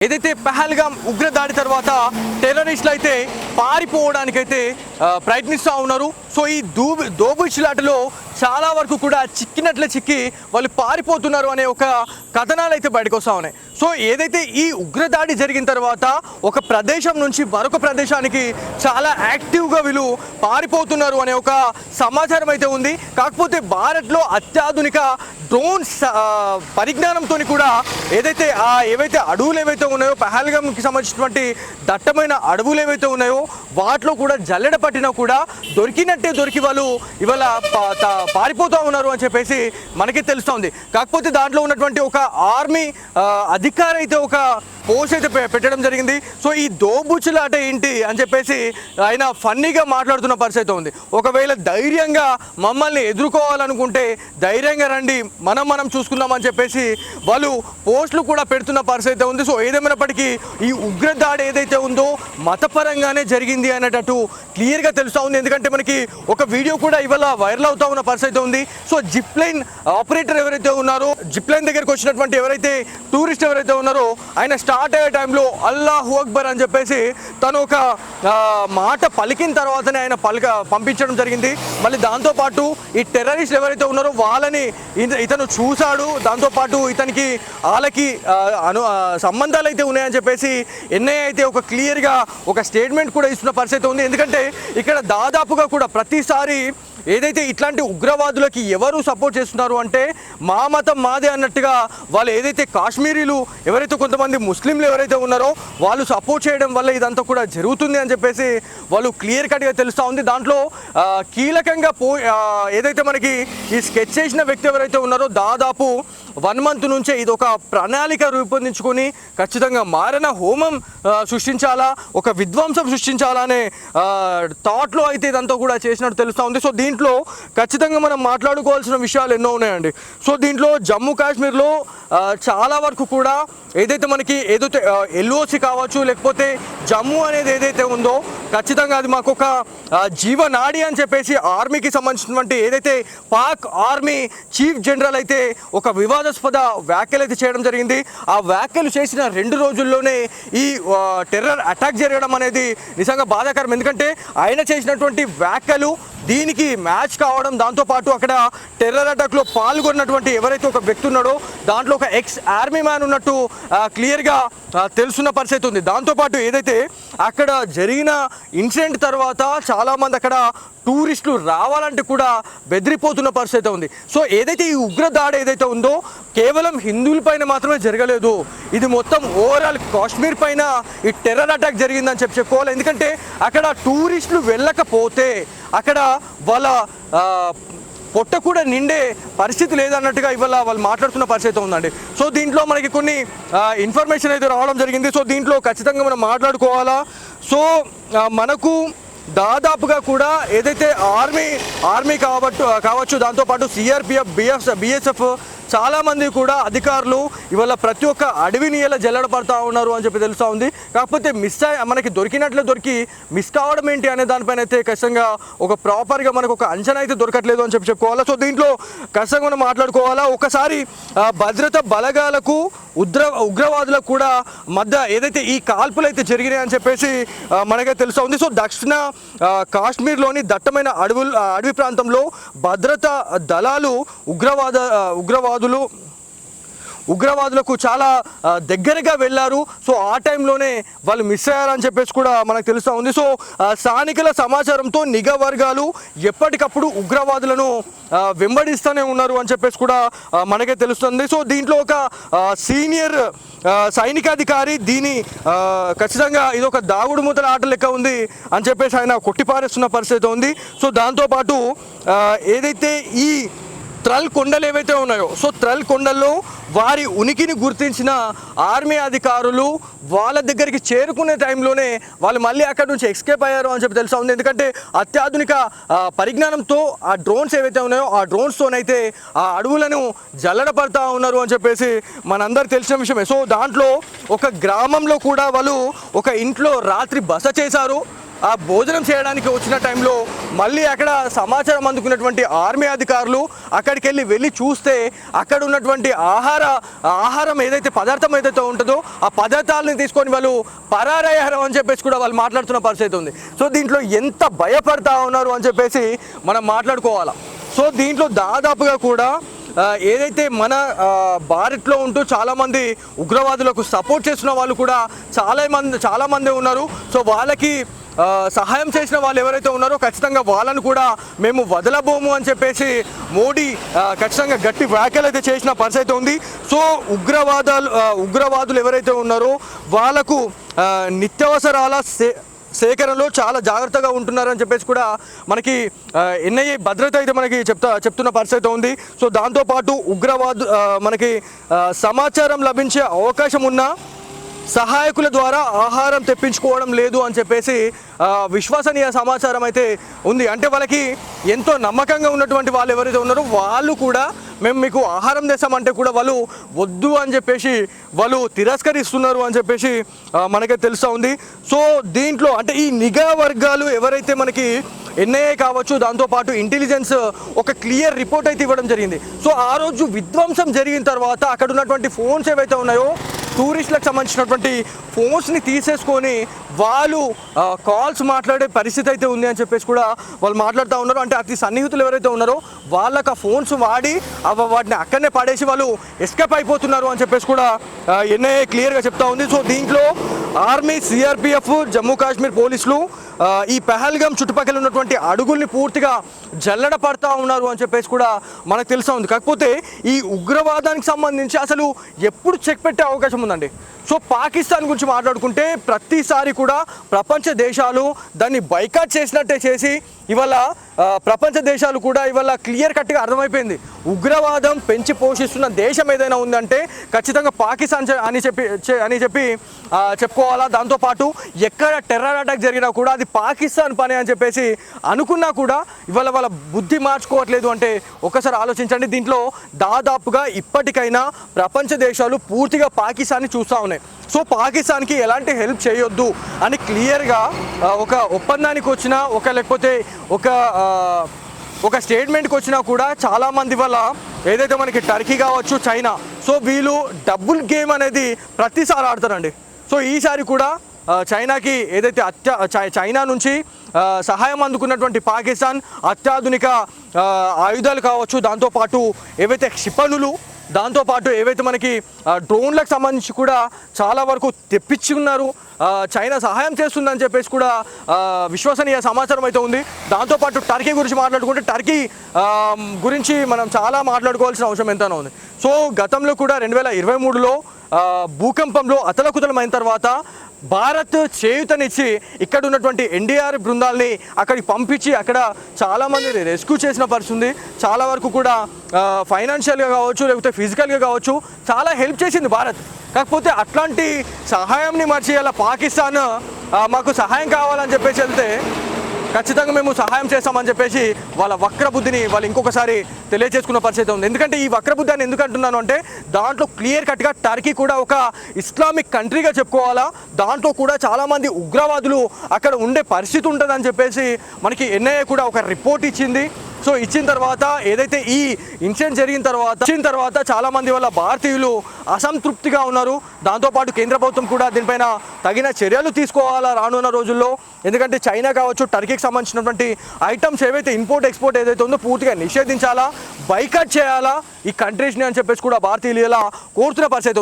ఏదైతే పహల్గామ్ ఉగ్రదాడి తర్వాత టెర్రరిస్టులు అయితే పారిపోవడానికైతే ప్రయత్నిస్తూ ఉన్నారు. సో ఈ దోబుచ్చులాటలో చాలా వరకు కూడా చిక్కి వాళ్ళు పారిపోతున్నారు అనే ఒక కథనాలు అయితే బయటకు వస్తూ ఉన్నాయి. సో ఏదైతే ఈ ఉగ్రదాడి జరిగిన తర్వాత ఒక ప్రదేశం నుంచి మరొక ప్రదేశానికి చాలా యాక్టివ్గా వీళ్ళు పారిపోతున్నారు అనే ఒక సమాచారం అయితే ఉంది. కాకపోతే భారత్లో అత్యాధునిక డ్రోన్స్ పరిజ్ఞానంతో కూడా ఏవైతే అడవులు ఏవైతే ఉన్నాయో పహల్గామ్కి సంబంధించినటువంటి దట్టమైన అడవులు ఏవైతే ఉన్నాయో వాటిలో కూడా జల్లెడ పట్టినా కూడా దొరికినట్టే దొరికి వాళ్ళు ఇవాళ పారిపోతూ ఉన్నారు అని చెప్పేసి మనకి తెలుస్తోంది. కాకపోతే దాంట్లో ఉన్నటువంటి ఒక ఆర్మీ అధికారి అయితే ఒక పోస్ట్ అయితే పెట్టడం జరిగింది. సో ఈ దోబుచ్చులాట ఏంటి అని చెప్పేసి ఆయన ఫన్నీగా మాట్లాడుతున్న పరిస్థితి ఉంది. ఒకవేళ ధైర్యంగా మమ్మల్ని ఎదుర్కోవాలనుకుంటే ధైర్యంగా రండి, మనం చూసుకుందామని చెప్పేసి వాళ్ళు పోస్టులు కూడా పెడుతున్న పరిస్థితి ఉంది. సో ఏదేమైనప్పటికీ ఈ ఉగ్రదాడి ఏదైతే ఉందో మతపరంగానే జరిగింది అనేటట్టు క్లియర్గా తెలుస్తూ ఉంది. ఎందుకంటే మనకి ఒక వీడియో కూడా ఇవాళ వైరల్ అవుతా ఉన్న పరిస్థితి ఉంది. సో జిప్ లైన్ ఆపరేటర్ ఎవరైతే ఉన్నారో, జిప్ లైన్ దగ్గరికి వచ్చినటువంటి ఎవరైతే టూరిస్ట్ ఎవరైతే ఉన్నారో ఆయన స్టార్ట్ అయ్యే టైంలో అల్లాహు అక్బర్ అని చెప్పేసి తను ఒక మాట పలికిన తర్వాతనే ఆయన పంపించడం జరిగింది. మళ్ళీ దాంతోపాటు ఈ టెర్రరిస్ట్ ఎవరైతే ఉన్నారో వాళ్ళని ఇతను చూశాడు. దాంతోపాటు ఇతనికి వాళ్ళకి సంబంధాలు అయితే ఉన్నాయని చెప్పేసి ఎన్ఐఏ అయితే ఒక క్లియర్గా ఒక స్టేట్మెంట్ కూడా ఇస్తున్న పరిస్థితి ఉంది. ఎందుకంటే ఇక్కడ దాదాపుగా కూడా ప్రతిసారి ఏదైతే ఇట్లాంటి ఉగ్రవాదులకి ఎవరు సపోర్ట్ చేస్తున్నారు అంటే మా మతం మాదే అన్నట్టుగా వాళ్ళు ఏదైతే కాశ్మీరీలు ఎవరైతే కొంతమంది ముస్లింలు ఎవరైతే ఉన్నారో వాళ్ళు సపోర్ట్ చేయడం వల్ల ఇదంతా కూడా జరుగుతుంది అని చెప్పేసి వాళ్ళు క్లియర్ కట్గా తెలుస్తూ ఉంది. దాంట్లో కీలకంగా ఏదైతే మనకి ఈ స్కెచ్ చేసిన వ్యక్తి ఎవరైతే ఉన్నారో దాదాపు 1 month నుంచే ఇది ఒక ప్రణాళిక రూపొందించుకొని ఖచ్చితంగా మారణ హోమం సృష్టించాలా, ఒక విధ్వంసం సృష్టించాలా అనే థాట్లో అయితే ఇదంతా కూడా చేసినట్టు తెలుస్తూ ఉంది. సో దీంట్లో ఖచ్చితంగా మనం మాట్లాడుకోవాల్సిన విషయాలు ఎన్నో ఉన్నాయండి. సో దీంట్లో జమ్మూ కాశ్మీర్లో చాలా వరకు కూడా ఏదైతే మనకి ఎల్ఓసి కావచ్చు లేకపోతే జమ్మూ అనేది ఏదైతే ఉందో ఖచ్చితంగా అది మాకు ఒక జీవనాడి అని చెప్పేసి ఆర్మీకి సంబంధించినటువంటి ఏదైతే పాక్ ఆర్మీ చీఫ్ జనరల్ అయితే ఒక వివాదాస్పద వ్యాఖ్యలు అయితే చేయడం జరిగింది. ఆ వ్యాఖ్యలు చేసిన 2 రోజుల్లోనే ఈ టెర్రర్ అటాక్ జరగడం అనేది నిజంగా బాధాకరం. ఎందుకంటే ఆయన చేసినటువంటి వ్యాఖ్యలు దీనికి మ్యాచ్ కావడం, దాంతోపాటు అక్కడ టెర్రర్ అటాక్లో పాల్గొన్నటువంటి ఎవరైతే ఒక వ్యక్తి ఉన్నాడో దాంట్లో ఒక ఎక్స్ ఆర్మీ మ్యాన్ ఉన్నట్టు క్లియర్గా తెలుసున్న పరిస్థితి ఉంది. దాంతోపాటు ఏదైతే అక్కడ జరిగిన ఇన్సిడెంట్ తర్వాత చాలామంది అక్కడ టూరిస్టులు రావాలంటే కూడా బెదిరిపోతున్న పరిస్థితి ఉంది. సో ఏదైతే ఈ ఉగ్రదాడి ఏదైతే ఉందో కేవలం హిందువుల పైన మాత్రమే జరగలేదు, ఇది మొత్తం ఓవరాల్ కాశ్మీర్ పైన ఈ టెర్రర్ అటాక్ జరిగిందని చెప్పుకోవాలి. ఎందుకంటే అక్కడ టూరిస్టులు వెళ్ళకపోతే అక్కడ వాళ్ళ పొట్ట కూడా నిండే పరిస్థితి లేదన్నట్టుగా ఇవాళ వాళ్ళు మాట్లాడుతున్న పరిస్థితి ఉందండి. సో దీంట్లో మనకి కొన్ని ఇన్ఫర్మేషన్ అయితే రావడం జరిగింది. సో దీంట్లో ఖచ్చితంగా మనం మాట్లాడుకోవాలా. సో మనకు దాదాపుగా కూడా ఏదైతే ఆర్మీ కావచ్చు దాంతోపాటు సిఆర్పిఎఫ్ బిఎస్ఎఫ్ చాలామంది కూడా అధికారులు ఇవాళ ప్రతి ఒక్క అడవిని ఇలా జల్లెడ పడుతూ ఉన్నారు అని చెప్పి తెలుస్తూ ఉంది. కాకపోతే మనకి దొరికినట్లు దొరికి మిస్ కావడం ఏంటి అనే దానిపైన అయితే ఖచ్చితంగా ఒక ప్రాపర్గా మనకు ఒక అంచనా అయితే దొరకట్లేదు అని చెప్పుకోవాలా. సో దీంట్లో ఖచ్చితంగా మనం మాట్లాడుకోవాలా. ఒకసారి భద్రతా బలగాలకు ఉగ్రవాదులకు కూడా మధ్య ఏదైతే ఈ కాల్పులు అయితే జరిగినాయి అని చెప్పేసి మనకే తెలుస్తూ ఉంది. సో దక్షిణ కాశ్మీర్లోని దట్టమైన అడవి ప్రాంతంలో భద్రతా దళాలు ఉగ్రవాదులకు చాలా దగ్గరగా వెళ్ళారు. సో ఆ టైంలోనే వాళ్ళు మిస్ అయ్యారని చెప్పేసి కూడా మనకు తెలుస్తూ ఉంది. సో స్థానికుల సమాచారంతో నిఘా వర్గాలు ఎప్పటికప్పుడు ఉగ్రవాదులను వెంబడిస్తూనే ఉన్నారు అని చెప్పేసి కూడా మనకే తెలుస్తుంది. సో దీంట్లో ఒక సీనియర్ సైనికాధికారి దీని ఖచ్చితంగా ఇది ఒక దాగుడు మూతల ఆట లెక్క ఉంది అని చెప్పేసి ఆయన కొట్టిపారేస్తున్న పరిస్థితి ఉంది. సో దాంతోపాటు ఏదైతే ఈ త్రల్ కొండలు ఏవైతే ఉన్నాయో సో త్రల్ కొండల్లో వారి ఉనికిని గుర్తించిన ఆర్మీ అధికారులు వాళ్ళ దగ్గరికి చేరుకునే టైంలోనే వాళ్ళు మళ్ళీ అక్కడి నుంచి ఎస్కేప్ అయ్యారు అని చెప్పి తెలుసా ఉంది. ఎందుకంటే అత్యాధునిక పరిజ్ఞానంతో ఆ డ్రోన్స్ ఏవైతే ఉన్నాయో ఆ డ్రోన్స్తోనైతే ఆ అడవులను జల్లడ పడుతూ ఉన్నారు అని చెప్పేసి మనందరికి తెలిసిన విషయమే. సో దాంట్లో ఒక గ్రామంలో కూడా వాళ్ళు ఒక ఇంట్లో రాత్రి బస చేశారు. ఆ భోజనం చేయడానికి వచ్చిన టైంలో మళ్ళీ అక్కడ సమాచారం అందుకున్నటువంటి ఆర్మీ అధికారులు అక్కడికి వెళ్ళి చూస్తే అక్కడ ఉన్నటువంటి ఆహారం ఏదైతే పదార్థం ఏదైతే ఉంటుందో ఆ పదార్థాలని తీసుకొని వాళ్ళు పరారయ్యారు అని చెప్పేసి కూడా వాళ్ళు మాట్లాడుతున్న పరిస్థితి ఉంది. సో దీంట్లో ఎంత భయపడతా ఉన్నారు అని చెప్పేసి మనం మాట్లాడుకోవాలా. సో దీంట్లో దాదాపుగా కూడా ఏదైతే మన భారత్లో ఉంటూ చాలామంది ఉగ్రవాదులకు సపోర్ట్ చేస్తున్న వాళ్ళు కూడా చాలామంది ఉన్నారు. సో వాళ్ళకి సహాయం చేసిన వాళ్ళు ఎవరైతే ఉన్నారో ఖచ్చితంగా వాళ్ళను కూడా మేము వదలబోము అని చెప్పేసి మోడీ ఖచ్చితంగా గట్టి వ్యాఖ్యలు అయితే చేసిన పరిస్థితి ఉంది. సో ఉగ్రవాదులు ఎవరైతే ఉన్నారో వాళ్ళకు నిత్యావసరాల సేకరణలో చాలా జాగ్రత్తగా ఉంటున్నారని చెప్పేసి కూడా మనకి ఎన్ఐఏ భద్రత అయితే మనకి చెప్తున్న పరిస్థితి ఉంది. సో దాంతోపాటు మనకి సమాచారం లభించే అవకాశం ఉన్న సహాయకుల ద్వారా ఆహారం తెప్పించుకోవడం లేదు అని చెప్పేసి విశ్వసనీయ సమాచారం అయితే ఉంది. అంటే వాళ్ళకి ఎంతో నమ్మకంగా ఉన్నటువంటి వాళ్ళు ఎవరైతే ఉన్నారో వాళ్ళు కూడా మేము మీకు ఆహారం తెస్తామంటే కూడా వాళ్ళు వద్దు అని చెప్పేసి వాళ్ళు తిరస్కరిస్తున్నారు అని చెప్పేసి మనకే తెలుస్తూ ఉంది. సో దీంట్లో అంటే ఈ నిఘా వర్గాలు ఎవరైతే మనకి ఎన్ఐఏ కావచ్చు, దాంతోపాటు ఇంటెలిజెన్స్ ఒక క్లియర్ రిపోర్ట్ అయితే ఇవ్వడం జరిగింది. సో ఆ రోజు విధ్వంసం జరిగిన తర్వాత అక్కడ ఉన్నటువంటి ఫోన్స్ ఏవైతే ఉన్నాయో టూరిస్టులకు సంబంధించినటువంటి ఫోన్స్ని తీసేసుకొని వాళ్ళు కాల్స్ మాట్లాడే పరిస్థితి అయితే ఉంది అని చెప్పేసి కూడా వాళ్ళు మాట్లాడుతూ ఉన్నారు. అంటే అతి సన్నిహితులు ఎవరైతే ఉన్నారో వాళ్ళకి ఆ ఫోన్స్ వాడి వాటిని అక్కడనే పడేసి వాళ్ళు ఎస్కేప్ అయిపోతున్నారు అని చెప్పేసి కూడా ఎన్ఐఏ క్లియర్గా చెప్తా ఉంది. సో దీంట్లో ఆర్మీ, సిఆర్పిఎఫ్, జమ్మూ కాశ్మీర్ పోలీసులు ఈ పహల్గామ్ చుట్టుపక్కల ఉన్నటువంటి అడుగుల్ని పూర్తిగా జల్లడ పడతా ఉన్నారు అని చెప్పేసి కూడా మనకు తెలుసా ఉంది. కాకపోతే ఈ ఉగ్రవాదానికి సంబంధించి అసలు ఎప్పుడు చెక్ పెట్టే అవకాశం ఉందండి. సో పాకిస్తాన్ గురించి మాట్లాడుకుంటే ప్రతిసారి కూడా ప్రపంచ దేశాలు దాన్ని బైకాట్ చేసినట్టే చేసి ఇవాళ ప్రపంచ దేశాలు కూడా ఇవాళ క్లియర్ కట్గా అర్థమైపోయింది ఉగ్రవాదం పెంచి పోషిస్తున్న దేశం ఏదైనా ఉందంటే ఖచ్చితంగా పాకిస్తాన్ అని చెప్పి చెప్పుకోవాలా. దాంతోపాటు ఎక్కడ టెర్రర్ అటాక్ జరిగినా కూడా అది పాకిస్తాన్ పని అని చెప్పేసి అనుకున్నా కూడా ఇవాళ వాళ్ళ బుద్ధి మార్చుకోవట్లేదు. అంటే ఒకసారి ఆలోచించండి. దీంట్లో దాదాపుగా ఇప్పటికైనా ప్రపంచ దేశాలు పూర్తిగా పాకిస్తాన్ని చూస్తూ ఉన్నాయి. సో పాకిస్తాన్కి ఎలాంటి హెల్ప్ చేయొద్దు అని క్లియర్గా ఒక ఒప్పందానికి వచ్చినా లేకపోతే ఒక స్టేట్మెంట్కి వచ్చినా కూడా చాలామంది వల్ల ఏదైతే మనకి టర్కీ కావచ్చు, చైనా, సో వీళ్ళు డబుల్ గేమ్ అనేది ప్రతిసారి ఆడతారండి. సో ఈసారి కూడా చైనాకి ఏదైతే చైనా నుంచి సహాయం అందుకున్నటువంటి పాకిస్తాన్ అత్యాధునిక ఆయుధాలు కావచ్చు, దాంతోపాటు ఏవైతే క్షిపణులు, దాంతోపాటు ఏవైతే మనకి డ్రోన్లకు సంబంధించి కూడా చాలా వరకు తెప్పించి ఉన్నారు. చైనా సహాయం చేస్తుందని చెప్పేసి కూడా విశ్వసనీయ సమాచారం అయితే ఉంది. దాంతోపాటు టర్కీ గురించి మాట్లాడుకుంటే టర్కీ గురించి మనం చాలా మాట్లాడుకోవాల్సిన అవసరం ఎంతైనా ఉంది. సో గతంలో కూడా 2023లో భూకంపంలో అతలకుతలమైన తర్వాత భారత్ చేయూతనిచ్చి ఇక్కడ ఉన్నటువంటి ఎన్డీఆర్ బృందాలని అక్కడికి పంపించి అక్కడ చాలామంది రెస్క్యూ చేసిన పరిస్థితి. చాలా వరకు కూడా ఫైనాన్షియల్గా కావచ్చు, లేకపోతే ఫిజికల్గా కావచ్చు చాలా హెల్ప్ చేసింది భారత్. కాకపోతే అట్లాంటి సహాయంని మర్చియాల పాకిస్తాన్ మాకు సహాయం కావాలని చెప్పేసి వెళ్తే ఖచ్చితంగా మేము సహాయం చేస్తామని చెప్పేసి వాళ్ళ వక్రబుద్ధిని వాళ్ళు ఇంకొకసారి తెలియజేసుకున్న పరిస్థితి ఉంది. ఎందుకంటే ఈ వక్రబుద్ధి అని ఎందుకు అంటున్నాను అంటే దాంట్లో క్లియర్ కట్గా టర్కీ కూడా ఒక ఇస్లామిక్ కంట్రీగా చెప్పుకోవాలా. దాంట్లో కూడా చాలామంది ఉగ్రవాదులు అక్కడ ఉండే పరిస్థితి ఉంటుందని చెప్పేసి మనకి ఎన్ఐఏ కూడా ఒక రిపోర్ట్ ఇచ్చింది. సో ఇచ్చిన తర్వాత ఏదైతే ఈ ఇన్సిడెంట్ జరిగిన తర్వాత చాలామంది వాళ్ళ భారతీయులు అసంతృప్తిగా ఉన్నారు. దాంతోపాటు కేంద్ర ప్రభుత్వం కూడా దీనిపైన తగిన చర్యలు తీసుకోవాలా రానున్న రోజుల్లో. ఎందుకంటే చైనా కావచ్చు, టర్కీకి సంబంధించినటువంటి ఐటమ్స్ ఏవైతే ఎక్స్పోర్ట్ ఏదైతే ఉందో పూర్తిగా నిషేధించాలా, బైకాట్ చేయాలా ఈ కంట్రీస్ని అని చెప్పేసి కూడా భారతీయులు ఇలా కోరుతున్న పరిస్థితి.